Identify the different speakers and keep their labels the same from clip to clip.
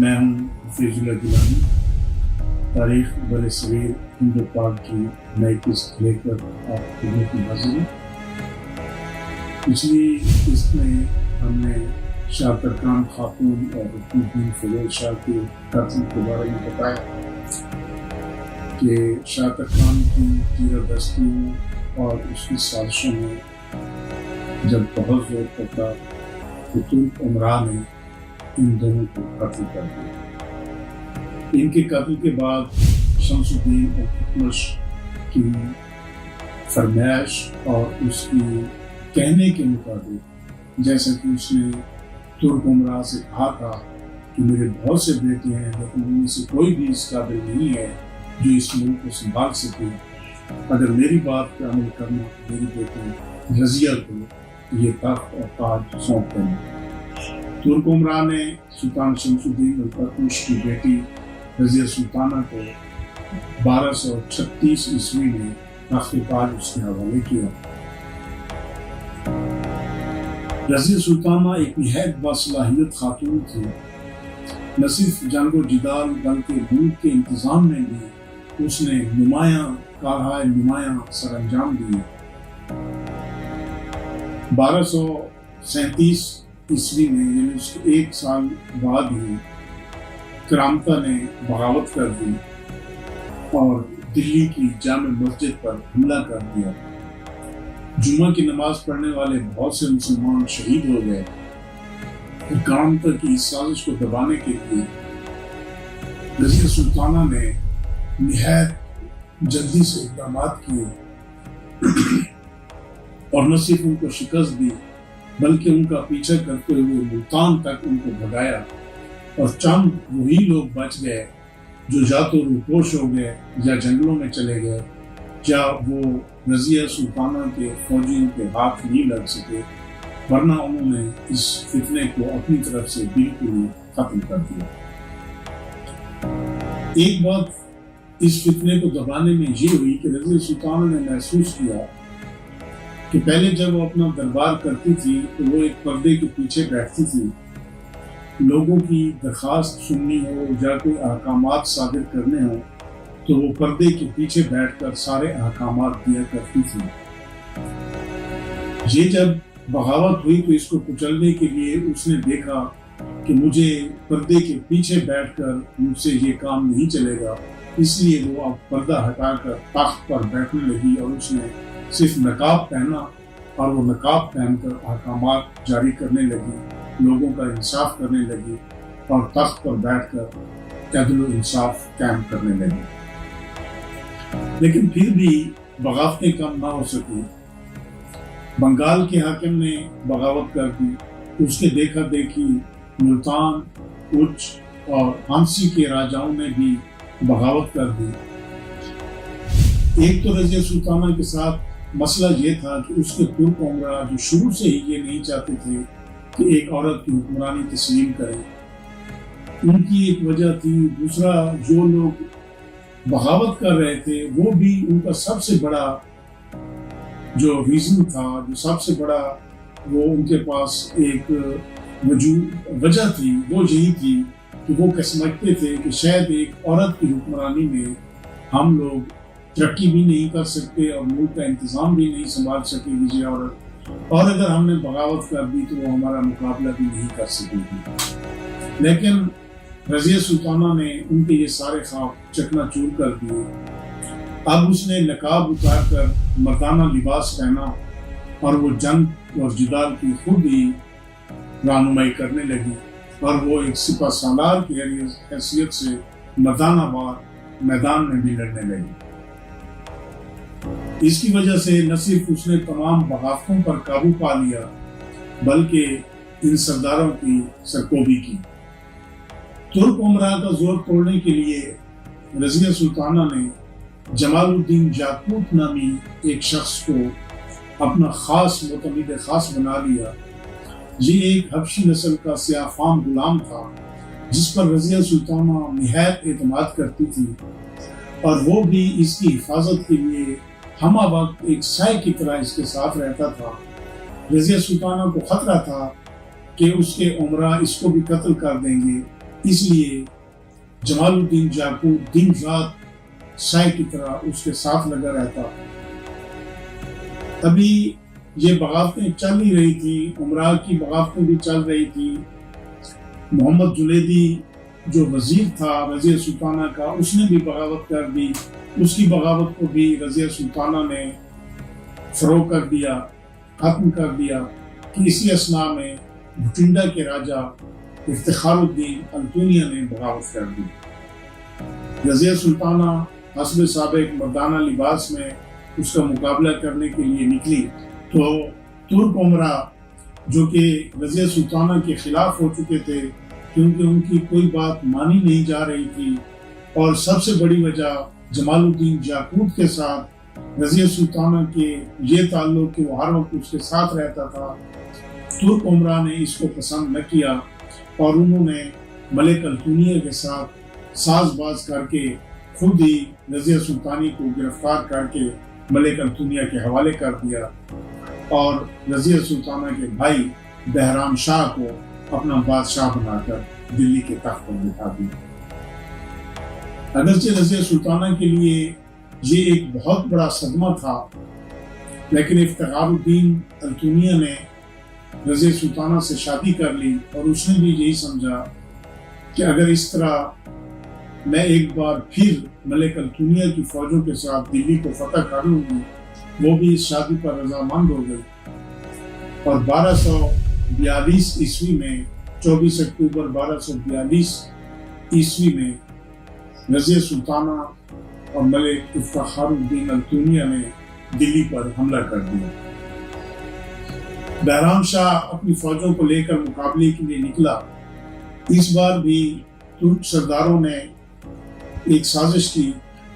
Speaker 1: میں ہوں حفیظ اللہ گیلانی، تاریخ برصغیر ہند و پاک کی نئی قسط لے کر آپ کی خدمت میں حاضر ہوں۔ پچھلی قسط میں ہم نے شاہ ترکان خاتون اور رکن الدین فیروز شاہ کے قتل کے بارے میں بتایا کہ شاہ ترکان کی تیرہ دستیوں اور اس کی سازشوں میں جب بہت زور پکڑا تو ترک امراء نے ان دونوں کو قتل کر دیا۔ ان کے قتل کے بعد شمس الدین التتمش کی فرمائش اور اس کی کہنے کے مطابق، جیسا کہ اس نے ترک امراء سے کہا تھا کہ میرے بہت سے بیٹے ہیں لیکن ان میں سے کوئی بھی اس قابل نہیں ہے جو اس ملک کو سنبھال سکے، اگر میری بات پر عمل کرنا میری بیٹی رضیہ کو یہ تخت اور تاج سونپ دینا۔ ترک امراء نے سلطان شمس الدین التتمش کی بیٹی رضیہ سلطانہ کو 1236 عیسوی میں تخت تاج اس کے حوالے کیا۔ رضیہ سلطانہ ایک نہایت باصلاحیت خاتون تھی، نہ صرف جنگ و جدال بلکہ ملک کے انتظام میں بھی اس نے نمایاں سر انجام دیے۔ 1237 عیسوی میں یعنی اس کے ایک سال بعد ہی کرامتا نے بغاوت کر دی اور دلی کی جامع مسجد پر حملہ کر دیا۔ جمعہ کی نماز پڑھنے والے بہت سے مسلمان شہید ہو گئے۔ کرامتا کی اس سازش کو دبانے کے لیے رضیہ سلطانہ نے نہایت جلدی سے اقدامات کیے اور نہ صرف ان کو شکست دی بلکہ ان کا پیچھا کرتے ہوئے ملتان تک ان کو بھگایا، اور چند وہی لوگ بچ گئے جو یا تو روپوش ہو گئے یا جنگلوں میں چلے گئے، یا وہ رضیہ سلطانہ کے فوجیوں کے ہاتھ نہیں لگ سکے، ورنہ انہوں نے اس فتنے کو اپنی طرف سے بالکل ختم کر دیا۔ ایک بات اس فتنے کو دبانے میں یہ ہوئی کہ رضیہ سلطانہ نے محسوس کیا کہ پہلے جب وہ اپنا دربار کرتی تھی تو وہ ایک پردے کے پیچھے بیٹھتی تھی، لوگوں کی درخواست سننی ہو یا کوئی احکامات صادر کرنے ہوں تو وہ پردے کے پیچھے بیٹھ کر سارے احکامات دیا کرتی تھی۔ یہ جب بغاوت ہوئی تو اس کو کچلنے کے لیے اس نے دیکھا کہ مجھے پردے کے پیچھے بیٹھ کر مجھ سے یہ کام نہیں چلے گا، اس لیے وہ اب پردہ ہٹا کر تخت پر بیٹھنے لگی اور اس نے صرف نقاب پہنا اور وہ نقاب پہن کر احکامات جاری کرنے لگی، لوگوں کا انصاف کرنے لگی اور تخت پر بیٹھ کر عدل و انصاف قائم کرنے لگی۔ لیکن پھر بھی بغاوتیں کم نہ ہو سکی۔ بنگال کے حاکم نے بغاوت کر دی، اس کے دیکھا دیکھی ملتان، اچ اور ہانسی کے راجاؤں نے بھی بغاوت کر دی۔ ایک تو رضیہ سلطانہ کے ساتھ مسئلہ یہ تھا کہ اس کے ترک امراء جو شروع سے ہی یہ نہیں چاہتے تھے کہ ایک عورت کی حکمرانی تسلیم کرے، ان کی ایک وجہ تھی۔ دوسرا، جو لوگ بغاوت کر رہے تھے وہ بھی ان کا سب سے بڑا جو ریزن تھا، جو سب سے بڑا وہ ان کے پاس ایک وجہ تھی، وہ یہی تھی کہ وہ سمجھتے تھے کہ شاید ایک عورت کی حکمرانی میں ہم لوگ ترقی بھی نہیں کر سکتے اور ملک کا انتظام بھی نہیں سنبھال سکے گی یہ عورت، اور اگر ہم نے بغاوت کر دی تو وہ ہمارا مقابلہ بھی نہیں کر سکے گی۔ لیکن رضیہ سلطانہ نے ان کے یہ سارے خواب چکنا چور کر دیے۔ اب اس نے نقاب اتار کر مردانہ لباس پہنا اور وہ جنگ اور جدال کی خود ہی رہنمائی کرنے لگی، اور وہ ایک سپہ سالار کی حیثیت سے مردانہ وار میدان میں بھی لڑنے لگی۔ اس کی وجہ سے نہ صرف اس نے تمام بغاوتوں پر قابو پا لیا بلکہ ان سرداروں کی سرکوبی کی۔ ترک امراء کا زور توڑنے کے لیے رضیہ سلطانہ نے جمال الدین یاقوت نامی ایک شخص کو اپنا خاص معتمد خاص بنا لیا۔ یہ ایک حبشی نسل کا سیاہ فام غلام تھا جس پر رضیہ سلطانہ نہایت اعتماد کرتی تھی، اور وہ بھی اس کی حفاظت کے لیے ہمہ وقت ایک سائے کی طرح اس کے ساتھ رہتا تھا۔ رضیہ سلطانہ کو خطرہ تھا کہ اس کے امراء اس کو بھی قتل کر دیں گے اس لیے جمال الدین یاقوت دن رات سائے کی طرح اس کے ساتھ لگا رہتا۔ ابھی یہ بغاوتیں چل ہی رہی تھی، عمرا کی بغاوتیں بھی چل رہی تھی۔ محمد جلیدی جو وزیر تھا رضیہ سلطانہ کا، اس نے بھی بغاوت کر دی۔ اس کی بغاوت کو بھی رضیہ سلطانہ نے فروغ کر دیا، ختم کر دیا کہ اسی اثناء میں بھٹنڈا کے راجہ افتخار الدین التونیہ نے بغاوت کر دی۔ رضیہ سلطانہ حسب سابق مردانہ لباس میں اس کا مقابلہ کرنے کے لیے نکلی تو ترک عمرا جو کہ رضیہ سلطانہ کے خلاف ہو چکے تھے کیونکہ ان کی کوئی بات مانی نہیں جا رہی تھی، اور سب سے بڑی وجہ جمال الدین یاقوت کے ساتھ رضیہ سلطانہ کے یہ تعلق کہ وہ ہر وقت اس کے ساتھ رہتا تھا، ترک عمرا نے اس کو پسند نہ کیا اور انہوں نے ملک التونیہ کے ساتھ ساز باز کر کے خود ہی رضیہ سلطانی کو گرفتار کر کے ملک التونیہ کے حوالے کر دیا اور رضیہ سلطانہ کے بھائی بہرام شاہ کو اپنا بادشاہ بنا کر دلی کے تخت پر بٹھا دیا۔ اگرچہ رضیہ سلطانہ کے لیے یہ ایک بہت بڑا صدمہ تھا، لیکن افتخار الدین التونیہ نے رضیہ سلطانہ سے شادی کر لی اور اس نے بھی یہی سمجھا کہ اگر اس طرح میں ایک بار پھر ملک التونیہ کی فوجوں کے ساتھ دلی کو فتح کر لوں گی، وہ بھی اس شادی پر رضامند ہو گئی اور 1242 عیسوی میں 24 اکتوبر 1242 عیسوی میں رضیہ سلطانہ اور ملک افتخار الدین التونیہ نے دلی پر حملہ کر دیا۔ بہرام شاہ اپنی فوجوں کو لے کر مقابلے کے لیے نکلا۔ اس بار بھی ترک سرداروں نے ایک سازش کی۔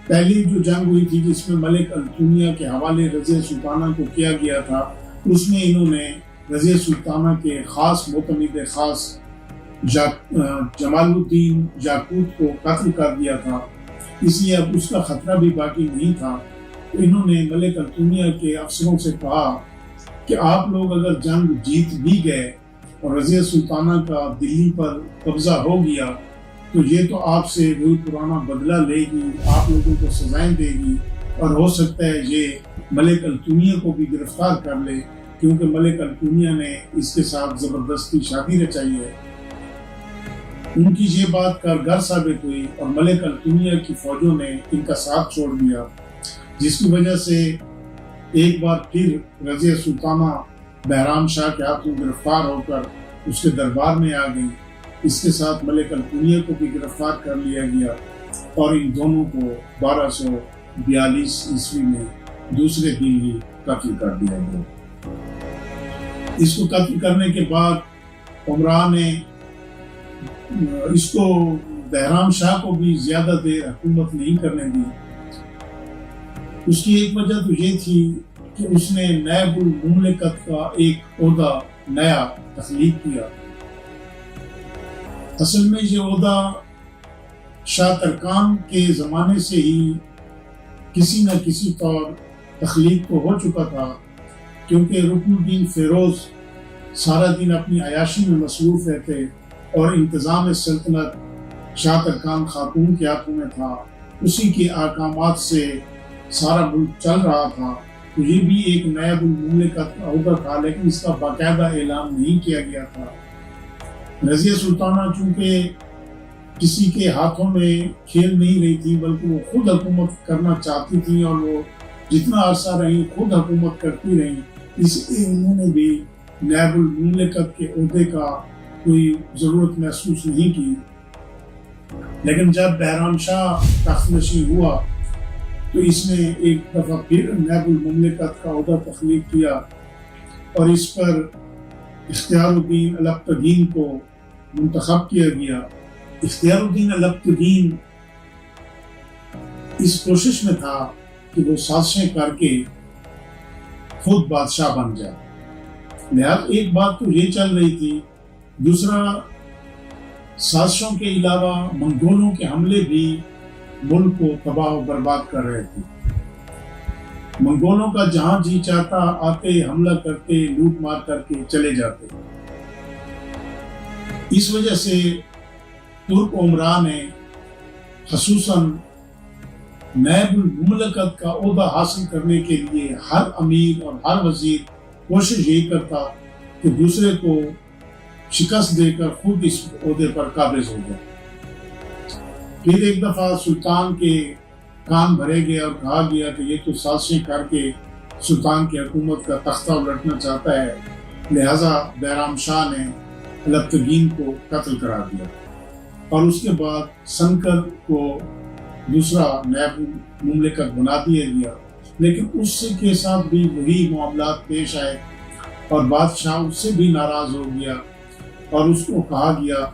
Speaker 1: پہلی جو جنگ ہوئی تھی جس میں ملک التونیہ کے حوالے رضیہ سلطانہ کو کیا گیا تھا، اس میں انہوں نے رضیہ سلطانہ کے خاص معتمد خاص جمال الدین یاقوت کو قتل کر دیا تھا، اس لیے اب اس کا خطرہ بھی باقی نہیں تھا۔ تو انہوں نے ملک التونیہ کے افسروں سے کہا کہ آپ لوگ اگر جنگ جیت بھی گئے اور رضیہ سلطانہ کا دلی پر قبضہ ہو گیا تو یہ تو آپ سے وہی پرانا بدلہ لے گی، آپ لوگوں کو سزائیں دے گی، اور ہو سکتا ہے یہ ملک التونیہ کو بھی گرفتار کر لے کیونکہ ملک التونیہ نے اس کے ساتھ زبردستی شادی رچائی ہے۔ ان کی یہ بات کارگر ثابت ہوئی اور ملک التونیہ کی فوجوں نے ان کا ساتھ چھوڑ دیا، جس کی وجہ سے ایک بار پھر رضیہ سلطانہ بہرام شاہ کے ہاتھوں گرفتار ہو کر اس کے دربار میں آ گئی۔ اس کے ساتھ ملک التونیہ کو بھی گرفتار کر لیا گیا اور ان دونوں کو 1242 عیسوی میں دوسرے دن ہی قتل کر دیا گیا۔ اس کو قتل کرنے کے بعد عمرا نے اس کو بہرام شاہ کو بھی زیادہ دیر حکومت نہیں کرنے دی۔ اس کی ایک وجہ تو یہ تھی کہ اس نے نائب المملکت کا ایک عہدہ نیا تخلیق کیا۔ اصل میں یہ عہدہ شاہ ترکان کے زمانے سے ہی کسی نہ کسی طور تخلیق تو ہو چکا تھا، کیونکہ رکن الدین فیروز سارا دن اپنی عیاشی میں مصروف رہتے اور انتظام سلطنت شاہ ترکان خاتون کے ہاتھوں میں تھا، اسی کے احکامات سے سارا ملک چل رہا تھا۔ تو یہ بھی ایک نائب المملکت کا عہدہ تھا، لیکن اس کا باقاعدہ اعلان نہیں کیا گیا تھا۔ رضیہ سلطانہ چونکہ کسی کے ہاتھوں میں کھیل نہیں رہی تھی بلکہ وہ خود حکومت کرنا چاہتی تھی اور وہ جتنا عرصہ رہی خود حکومت کرتی رہی، اس لیے انہوں نے بھی نائب المملکت کے عہدے کا کوئی ضرورت محسوس نہیں کی۔ لیکن جب بہرام شاہ تخت نشین ہوا تو اس نے ایک دفعہ پھر نائب المملکت کا عہدہ تخلیق کیا اور اس پر اختیار الدین البتگین کو منتخب کیا گیا۔ اختیار الدین البتگین اس کوشش میں تھا کہ وہ سازشیں کر کے خود بادشاہ بن جائے۔ لہذا ایک بات تو یہ چل رہی تھی، دوسرا سازشوں کے علاوہ منگولوں کے حملے بھی ملک کو تباہ و برباد کر رہے تھے۔ منگولوں کا جہاں جی چاہتا آتے، حملہ کرتے، لوٹ مار کر کے چلے جاتے۔ اس وجہ سے ترک عمرا نے خصوصاً نائب المملکت کا عہدہ حاصل کرنے کے لیے ہر امیر اور ہر وزیر کوشش یہی کرتا کہ دوسرے کو شکست دے کر خود اس عہدے پر قابض ہو جائے۔ پھر ایک دفعہ سلطان کے کان بھرے گئے اور کہا گیا کہ یہ تو سازشیں کر کے سلطان کی حکومت کا تختہ الٹنا چاہتا ہے، لہذا بیرام شاہ نے البتگین کو قتل کرا دیا اور اس کے بعد سنکر کو دوسرا نائب مملکت بنا دیا گیا۔ لیکن اس کے ساتھ بھی وہی معاملات پیش آئے اور بادشاہ اس سے بھی ناراض ہو گیا اور اس کو کہا گیا،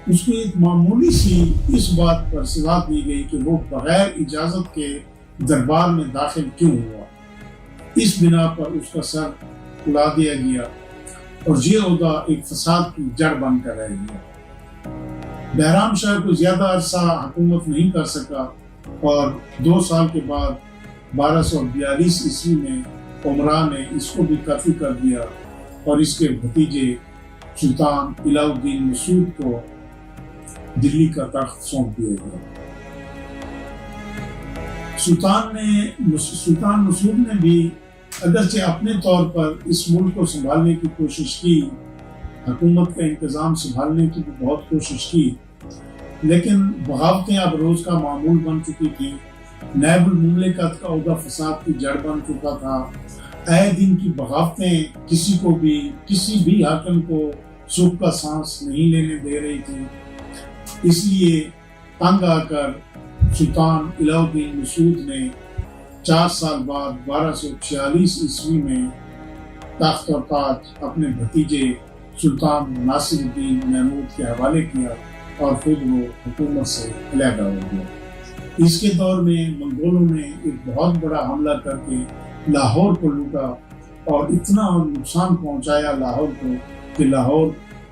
Speaker 1: اس کو ایک معمولی سی اس بات پر سزا دی گئی کہ وہ بغیر اجازت کے دربار میں داخل کیوں ہوا۔ اس بنا پر اس کا سر اڑا دیا گیا اور یہ عہدہ ایک فساد کی جڑ بن کر رہ گیا۔ بیرام شاہ کو زیادہ عرصہ حکومت نہیں کر سکا اور 2 سال کے بعد 1242 عیسوی میں عمرا نے اس کو بھی قتل کر دیا اور اس کے بھتیجے سلطان الہ الدین مسعود کو دلی کا تخت سونپ دیا گیا۔ سلطان مسعود نے بھی اگرچہ اپنے طور پر اس ملک کو سنبھالنے کی کوشش کی، حکومت کا انتظام سنبھالنے کی بھی بہت کوشش کی، لیکن بغاوتیں اب روز کا معمول بن چکی تھیں۔ نائب المملکت کا عہدہ فساد کی جڑ بن چکا تھا۔ اے دن کی بغاوتیں کسی بھی حاکم کو سکھ کا سانس نہیں لینے دے رہی تھی۔ اس لیے تنگ آ کر سلطان الہ الدین مسعود نے 4 سال بعد 1246 عیسوی میں تخت اور تاج اپنے بھتیجے سلطان ناصر الدین محمود کے حوالے کیا اور خود وہ حکومت سے علیحدہ ہو گیا۔ اس کے دور میں منگولوں نے ایک بہت بڑا حملہ کر کے لاہور کو لوٹا اور اتنا نقصان پہنچایا لاہور کو کہ لاہور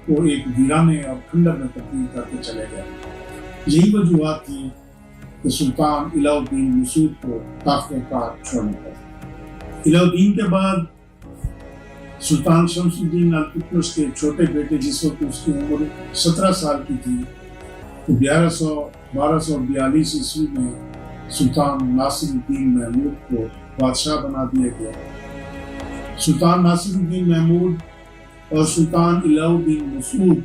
Speaker 1: کو ایک ویرانے اور کھنڈر میں تبدیل کر کے چلے گئے۔ یہی وجوہات تھی کہ سلطان الہ الدین مسعود کو تخت و تاج چھوڑنا پڑا۔ الہ الدین کے بعد سلطان شمس الدین التتمش کے چھوٹے بیٹے، جس وقت اس کی عمر 17 سال کی تھی، تو 1242 عیسوی میں سلطان ناصر الدین محمود کو بادشاہ بنا دیا گیا۔ سلطان ناصر الدین محمود اور سلطان الہ الدین مسعود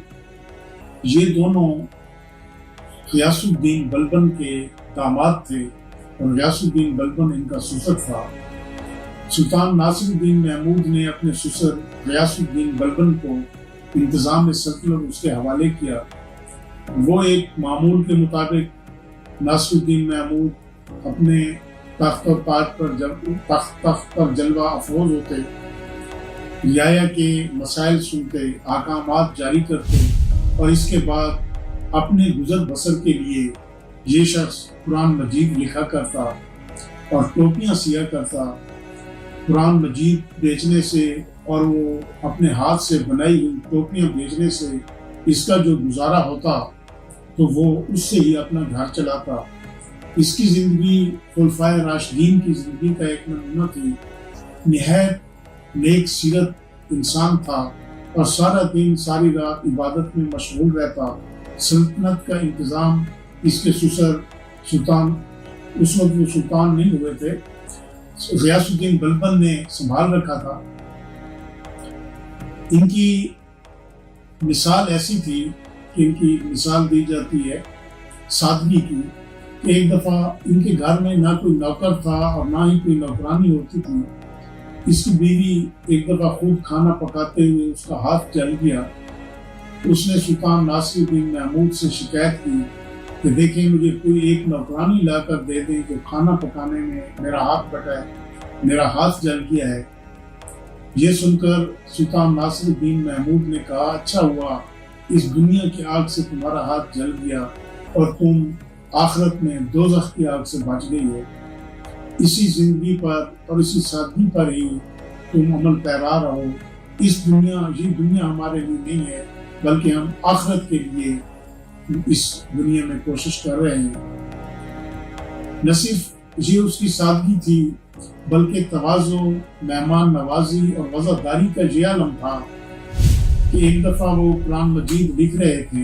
Speaker 1: یہ دونوں غیاث الدین بلبن کے داماد تھے اور غیاث الدین بلبن ان کا سسر تھا۔ سلطان ناصر الدین محمود نے اپنے سسر غیاث الدین بلبن کو انتظام سلطنت اس کے حوالے کیا۔ وہ ایک معمول کے مطابق ناصر الدین محمود اپنے تخت اور تاج پر جلوہ افروز ہوتے، رعایا کے مسائل سنتے، احکامات جاری کرتے اور اس کے بعد اپنے گزر بسر کے لیے یہ شخص قرآن مجید لکھا کرتا اور ٹوپیاں سیا کرتا۔ قرآن مجید بیچنے سے اور وہ اپنے ہاتھ سے بنائی ہوئی ٹوپیاں بیچنے سے اس کا جو گزارا ہوتا تو وہ اس سے ہی اپنا گھر چلاتا۔ اس کی زندگی خلفائے راشدین کی زندگی کا ایک نمونہ تھی۔ نہایت نیک سیرت انسان تھا اور سارا دن ساری رات عبادت میں مشغول رہتا۔ سلطنت کا انتظام اس کے سسر سلطان، اس وقت وہ سلطان نہیں ہوئے تھے، غیاث الدین بلبن نے سنبھال رکھا تھا۔ ان کی مثال ایسی تھی کہ ان کی مثال دی جاتی ہے سادگی کی، کہ ایک دفعہ ان کے گھر میں نہ کوئی نوکر تھا اور نہ ہی کوئی نوکرانی ہوتی تھی۔ اس کی بیوی ایک دفعہ خود کھانا پکاتے ہوئے اس کا ہاتھ جل گیا۔ اس نے سلطان ناصر الدین محمود سے شکایت کی کہ دیکھیں مجھے کوئی ایک نوکرانی لا کر دے دیں کہ کھانا پکانے میں میرا ہاتھ بٹا ہے، میرا ہاتھ جل گیا ہے۔ یہ سن کر سلطان ناصر الدین محمود نے کہا، اچھا ہوا اس دنیا کی آگ سے تمہارا ہاتھ جل گیا اور تم آخرت میں دوزخ کی آگ سے بچ گئی ہو۔ اسی زندگی پر اور اسی سادگی پر ہی تم عمل پیرا رہو۔ یہ دنیا ہمارے لیے نہیں ہے، بلکہ ہم آخرت کے لیے اس دنیا میں کوشش کر رہے ہیں۔ نہ صرف یہ اس کی سادگی تھی، بلکہ تواضع، مہمان نوازی اور وفاداری کا یہ عالم تھا کہ ایک دفعہ وہ قرآن مجید لکھ رہے تھے